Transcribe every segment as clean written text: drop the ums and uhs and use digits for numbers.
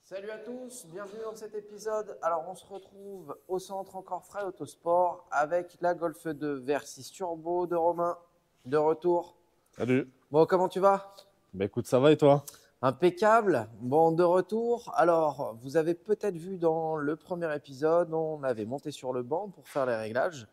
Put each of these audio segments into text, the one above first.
Salut à tous, bienvenue dans cet épisode. Alors on se retrouve au centre Encore Frais Autosport avec la Golf 2 V6 Turbo de Romain, de retour. Salut. Bon, comment tu vas? Bah écoute, ça va et toi? Impeccable. Bon, de retour. Alors, vous avez peut-être vu dans le premier épisode, on avait monté sur le banc pour faire les réglages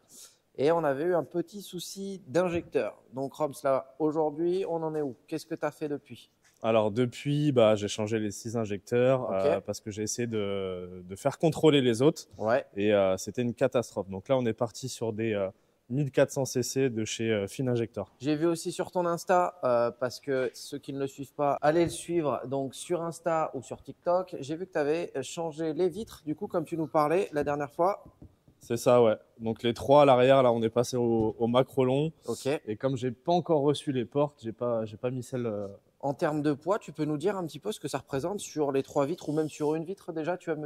et on avait eu un petit souci d'injecteur. Donc Roms, là, aujourd'hui, on en est où? Qu'est-ce que tu as fait depuis? Alors depuis, j'ai changé les 6 injecteurs Ok. parce que j'ai essayé de faire contrôler les autres Ouais. et c'était une catastrophe. Donc là, on est parti sur des 1400 cc de chez Fininjector. J'ai vu aussi sur ton Insta, parce que ceux qui ne le suivent pas, allez le suivre donc sur Insta ou sur TikTok. J'ai vu que tu avais changé les vitres, du coup, comme tu nous parlais la dernière fois. C'est ça, ouais. Donc les 3 à l'arrière, là, on est passé au macro long. Ok. Et comme j'ai pas encore reçu les portes, j'ai pas mis celle. En termes de poids, tu peux nous dire un petit peu ce que ça représente sur les 3 vitres ou même sur une vitre déjà, tu as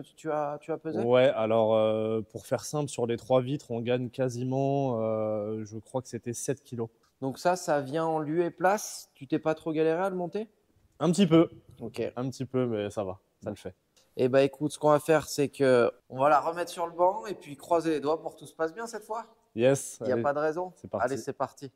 pesé? Ouais, alors pour faire simple, sur les 3 vitres, on gagne quasiment, je crois que c'était 7 kilos. Donc ça vient en lieu et place. Tu t'es pas trop galéré à le monter? Un petit peu, Ok. mais ça va, ça le fait. Eh ben écoute, ce qu'on va faire, c'est que on va la remettre sur le banc et puis croiser les doigts pour que tout se passe bien cette fois. Yes, Il n'y a allez, pas de raison. c'est parti. Allez, c'est parti.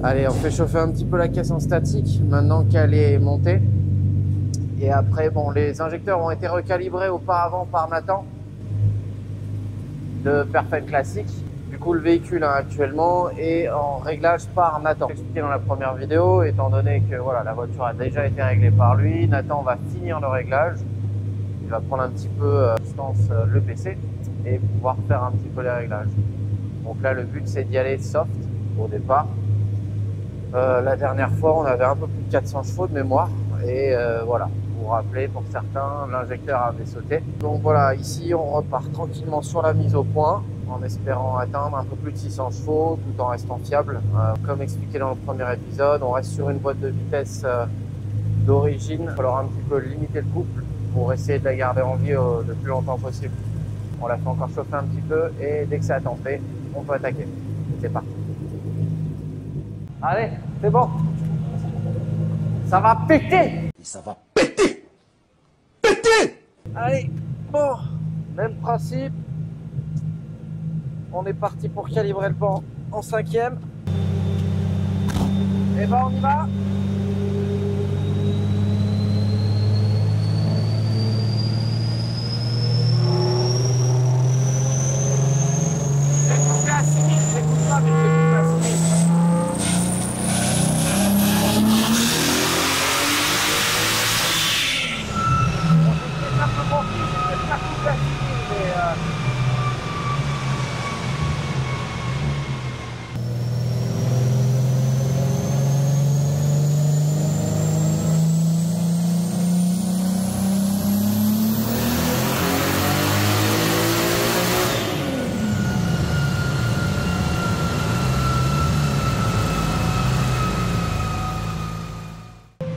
Allez, on fait chauffer un petit peu la caisse en statique maintenant qu'elle est montée. Et après, bon, les injecteurs ont été recalibrés auparavant par Nathan de Perfect Classic. Du coup, le véhicule actuellement est en réglage par Nathan. J'ai expliqué dans la première vidéo, étant donné que voilà, la voiture a déjà été réglée par lui, Nathan va finir le réglage. Il va prendre un petit peu à distance le PC et pouvoir faire un petit peu les réglages. Donc là, le but, c'est d'y aller soft au départ. La dernière fois, on avait un peu plus de 400 chevaux de mémoire et voilà, vous vous rappelez, pour certains, l'injecteur avait sauté. Donc voilà, ici, on repart tranquillement sur la mise au point en espérant atteindre un peu plus de 600 chevaux tout en restant fiable. Comme expliqué dans le premier épisode, on reste sur une boîte de vitesse d'origine. Il va falloir un petit peu limiter le couple pour essayer de la garder en vie le plus longtemps possible. On la fait encore chauffer un petit peu et dès que ça a tempé, on peut attaquer. C'est parti. Allez, c'est bon. Ça va péter. Et ça va péter. Péter. Allez, bon, même principe. On est parti pour calibrer le banc en 5e. Et ben on y va. J'écoute la Smith, j'écoute pas, mais j'écoute la Smith.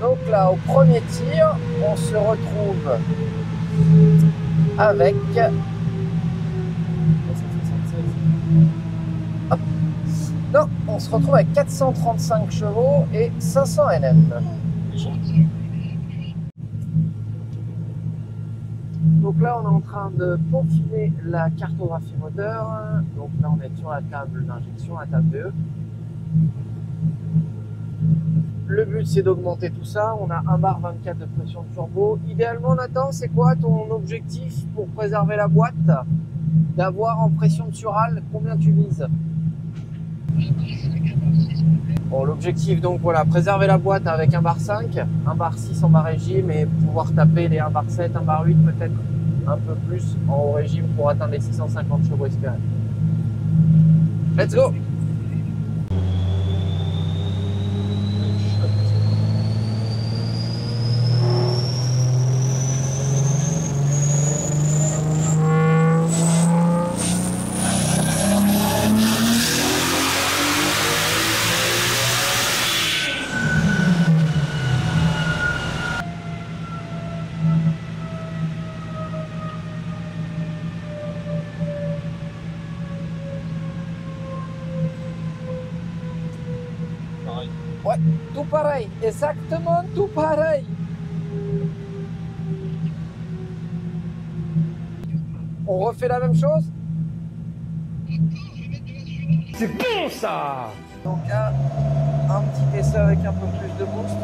Donc là, au premier tir, on se retrouve avec hop. Non, on se retrouve avec 435 chevaux et 500 Nm. Donc là, on est en train de peaufiner la cartographie moteur. Donc là, on est sur la table d'injection, la table BE. Le but, c'est d'augmenter tout ça. On a 1 bar 24 de pression de turbo. Idéalement, Nathan, c'est quoi ton objectif pour préserver la boîte? D'avoir en pression de surhale, combien tu vises? Bon, l'objectif, donc voilà, préserver la boîte avec 1 bar 5, 1 bar 6 en bas régime et pouvoir taper les 1 bar 7, 1 bar 8, peut-être un peu plus en haut régime pour atteindre les 650 chevaux espérés. Let's go! Ouais, tout pareil, exactement tout pareil. On refait la même chose? C'est bon ça! Donc un petit essai avec un peu plus de boost.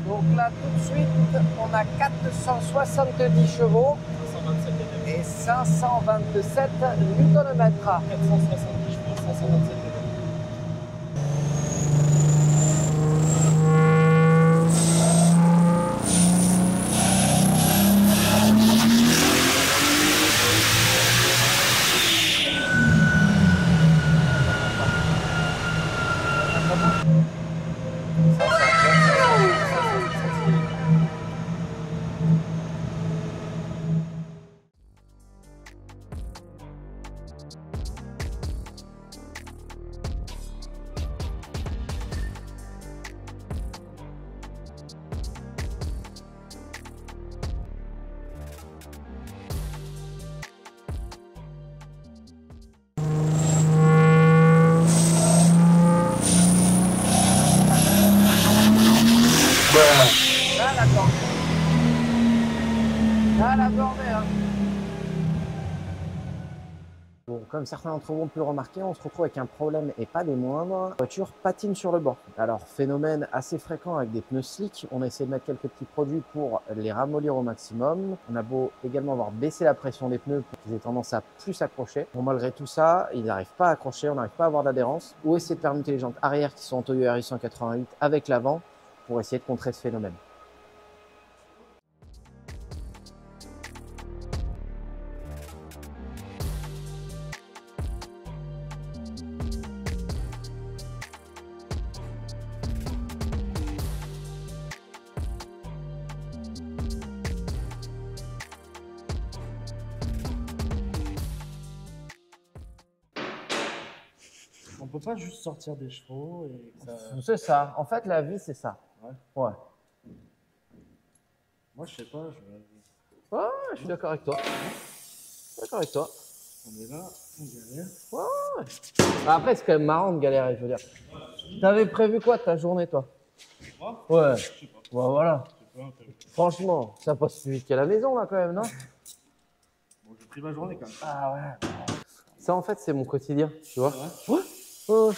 Donc là, tout de suite, on a 470 chevaux et 527 Nm. 470 chevaux, 527 kg. Là, la bornée. Là, la bornée, hein. Bon, comme certains d'entre vous ont pu le remarquer, on se retrouve avec un problème et pas des moindres. La voiture patine sur le banc. Alors, phénomène assez fréquent avec des pneus slick. On a essayé de mettre quelques petits produits pour les ramollir au maximum. On a beau également avoir baissé la pression des pneus pour qu'ils aient tendance à plus s'accrocher. Bon, malgré tout ça, ils n'arrivent pas à accrocher, on n'arrive pas à avoir d'adhérence. Ou essayer de permuter les jantes arrière qui sont en Toyo RS 188 avec l'avant pour essayer de contrer ce phénomène. On peut pas juste sortir des chevaux et que ça... C'est ça. En fait, la vie, c'est ça. Ouais. Ouais. Moi, je sais pas, Ouais, je suis d'accord avec toi. D'accord avec toi. on est là, on galère. Ouais. Après, c'est quand même marrant de galérer, je veux dire. T'avais prévu quoi de ta journée, toi? Moi Ouais. Je sais pas. Bah, voilà. Je sais pas, un peu. Franchement, ça passe plus vite qu'à la maison, là, quand même, non? Bon, j'ai pris ma journée quand même. Ah ouais. Ça, en fait, c'est mon quotidien, tu vois. Ouais. Ouais. Ouais.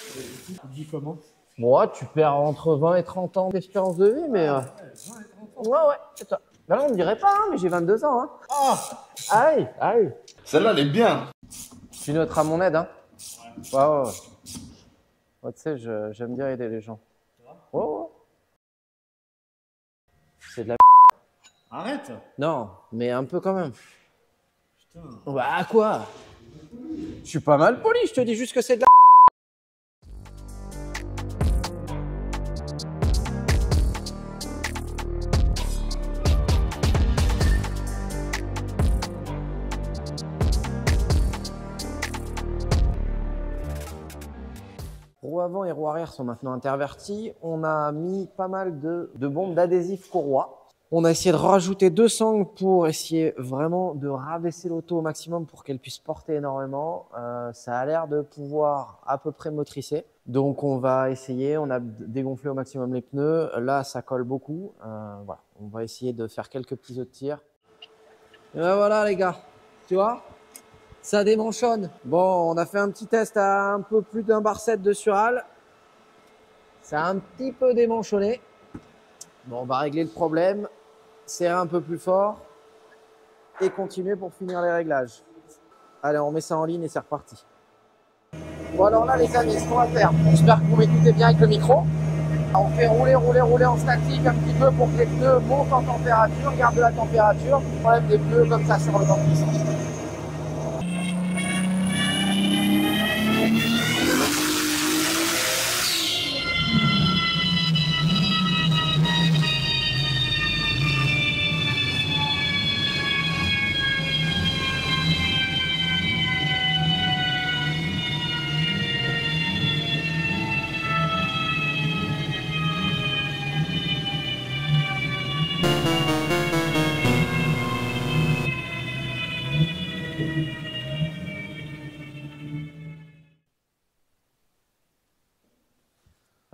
Tu te dis comment? Bon, ouais, tu perds entre 20 et 30 ans d'espérance de vie, mais... Ouais, 20 et 30 ans. Ouais, c'est ça. Bah là, on ne dirait pas, hein, mais j'ai 22 ans. Hein. Ah Aïe, aïe. Celle-là, elle est bien. Tu noteras mon aide, hein. Ouais. Ouais, tu sais, j'aime bien aider les gens. Ouais. C'est de la... Arrête. Non, mais un peu quand même. Putain. Bah, quoi? Je suis pas mal poli, je te dis juste que c'est de la... avant et roues arrière sont maintenant intervertis. On a mis pas mal de bombes d'adhésif courroie. On a essayé de rajouter 2 sangles pour essayer vraiment de rabaisser l'auto au maximum pour qu'elle puisse porter énormément. Ça a l'air de pouvoir à peu près motricer. Donc on va essayer, on a dégonflé au maximum les pneus. Là, ça colle beaucoup. Voilà, on va essayer de faire quelques petits autres tirs. Et ben voilà les gars, tu vois, ça démanchonne. Bon, on a fait un petit test à un peu plus d'un bar 7 de Sural. Ça a un petit peu démanchonné. Bon, on va régler le problème. Serrer un peu plus fort et continuer pour finir les réglages. Allez, on met ça en ligne et c'est reparti. Bon alors là les amis, ce qu'on va faire, j'espère que vous m'écoutez bien avec le micro. On fait rouler en statique un petit peu pour que les pneus montent en température, gardent de la température. Le problème des pneus comme ça sur le banc de puissance.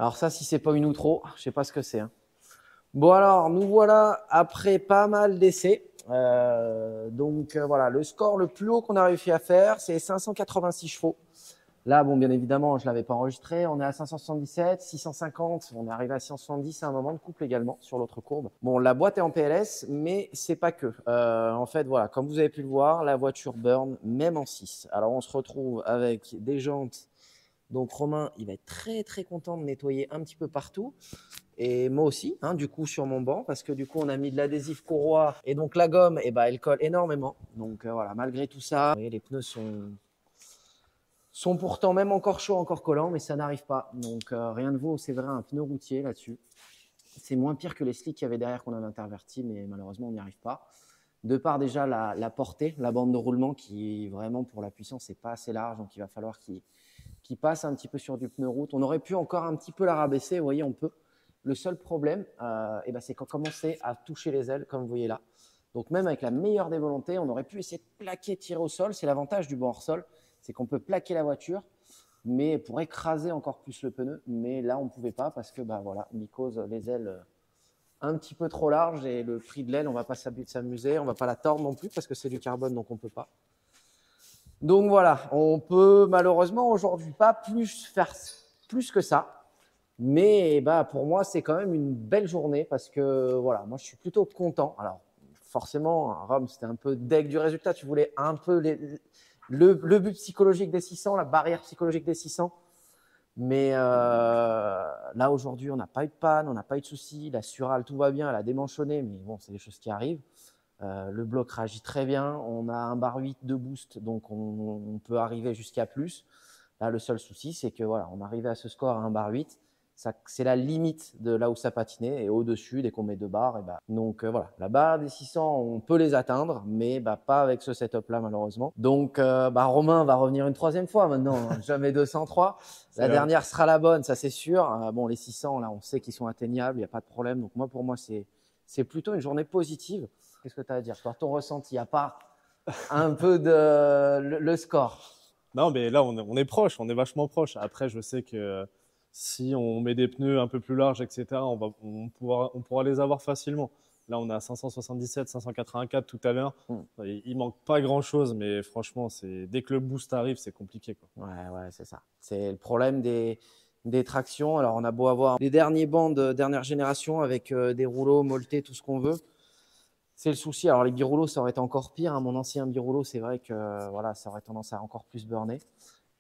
Alors ça, si c'est pas une outro, je sais pas ce que c'est. Hein. Bon alors, nous voilà après pas mal d'essais. Voilà, le score le plus haut qu'on a réussi à faire, c'est 586 chevaux. Là, bon, bien évidemment, je l'avais pas enregistré. On est à 577, 650. On est arrivé à 670 à un moment de couple également sur l'autre courbe. Bon, la boîte est en PLS, mais c'est pas que. En fait, voilà, comme vous avez pu le voir, la voiture burn même en 6. Alors, on se retrouve avec des jantes. Donc Romain, il va être très très content de nettoyer un petit peu partout. Et moi aussi, hein, du coup, sur mon banc, parce que du coup, on a mis de l'adhésif courroie. Et donc la gomme, eh ben, elle colle énormément. Donc voilà, malgré tout ça, vous voyez, les pneus sont pourtant même encore chauds, encore collants, mais ça n'arrive pas. Donc rien ne vaut, c'est vrai, un pneu routier là-dessus. C'est moins pire que les slicks qu'il y avait derrière qu'on avait intervertis, mais malheureusement, on n'y arrive pas. De par déjà la portée, la bande de roulement qui, vraiment, pour la puissance, n'est pas assez large. Donc il va falloir qu'il passe un petit peu sur du pneu route. On aurait pu encore un petit peu la rabaisser, vous voyez, on peut. Le seul problème, c'est qu'on commençait à toucher les ailes, comme vous voyez là. Donc même avec la meilleure des volontés, on aurait pu essayer de plaquer, tirer au sol. C'est l'avantage du banc hors sol, c'est qu'on peut plaquer la voiture, mais pour écraser encore plus le pneu. Mais là, on ne pouvait pas parce que, voilà, mycose, les ailes un petit peu trop larges et le prix de l'aile, on ne va pas s'amuser, on ne va pas la tordre non plus parce que c'est du carbone, donc on ne peut pas. Donc voilà, on peut malheureusement aujourd'hui pas faire plus que ça. Mais pour moi, c'est quand même une belle journée parce que voilà, moi je suis plutôt content. Alors forcément, Rome, c'était un peu deg du résultat. Tu voulais un peu le but psychologique des 600, la barrière psychologique des 600. Mais là aujourd'hui, on n'a pas eu de panne, on n'a pas eu de soucis. La Sural, tout va bien, elle a démanchonné, mais bon, c'est des choses qui arrivent. Le bloc réagit très bien. On a un bar 8 de boost, donc on peut arriver jusqu'à plus. Là, le seul souci, c'est que voilà, on arrivait à ce score à un bar 8. C'est la limite de là où ça patinait. Et au-dessus, dès qu'on met 2 barres, donc voilà, la barre des 600, on peut les atteindre, mais pas avec ce setup-là, malheureusement. Donc Romain va revenir une 3e fois maintenant, hein, jamais 203. La dernière sera la bonne, ça c'est sûr. Bon, les 600, là, on sait qu'ils sont atteignables, il n'y a pas de problème. Donc pour moi, c'est plutôt une journée positive. Qu'est-ce que tu as à dire? Toi, ton ressenti, à part un peu le score? Non, mais là, on est proche, on est vachement proche. Après, je sais que si on met des pneus un peu plus larges, etc., on pourra les avoir facilement. Là, on est à 577, 584 tout à l'heure. Il manque pas grand-chose, mais franchement, dès que le boost arrive, c'est compliqué, quoi. Ouais, c'est ça. C'est le problème des tractions. Alors, on a beau avoir les derniers bancs de dernière génération avec des rouleaux molletés, tout ce qu'on veut. C'est le souci. Alors, les birouleaux, ça aurait été encore pire. Hein. Mon ancien birouleau, c'est vrai que voilà, ça aurait tendance à encore plus burner.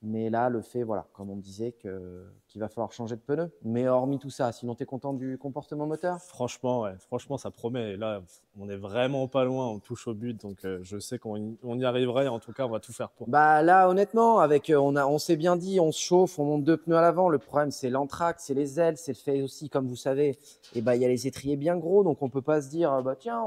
Mais là, le fait, voilà, comme on disait, qu'il va falloir changer de pneu. Mais hormis tout ça, sinon, tu es content du comportement moteur? Franchement, ouais. Franchement, ça promet. Et là, on est vraiment pas loin. On touche au but. Donc, je sais qu'on y arrivera. Et en tout cas, on va tout faire pour. Là, honnêtement, on s'est bien dit, on se chauffe, on monte 2 pneus à l'avant. Le problème, c'est l'entraque, c'est les ailes. C'est le fait aussi, comme vous savez, il y a les étriers bien gros. Donc, on ne peut pas se dire, tiens,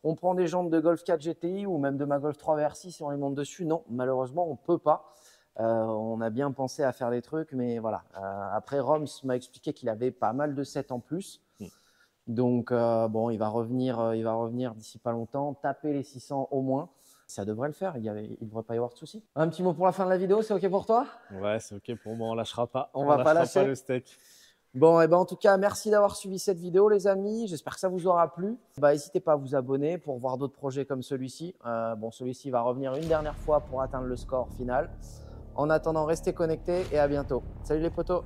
on prend des jantes de Golf 4 GTI ou même de ma Golf 3 VR6 et on les monte dessus. Non, malheureusement, on ne peut pas. On a bien pensé à faire des trucs, mais voilà. Après, Roms m'a expliqué qu'il avait pas mal de sets en plus. Donc, bon, il va revenir d'ici pas longtemps, taper les 600 au moins. Ça devrait le faire, il ne devrait pas y avoir de souci. Un petit mot pour la fin de la vidéo, c'est OK pour toi? Ouais, c'est OK pour moi, on lâchera pas. On va pas lâchera lâcher. pas le steak. Bon, et ben en tout cas, merci d'avoir suivi cette vidéo, les amis. J'espère que ça vous aura plu. N'hésitez pas à vous abonner pour voir d'autres projets comme celui-ci. Bon, celui-ci va revenir une dernière fois pour atteindre le score final. En attendant, restez connectés et à bientôt. Salut les potos!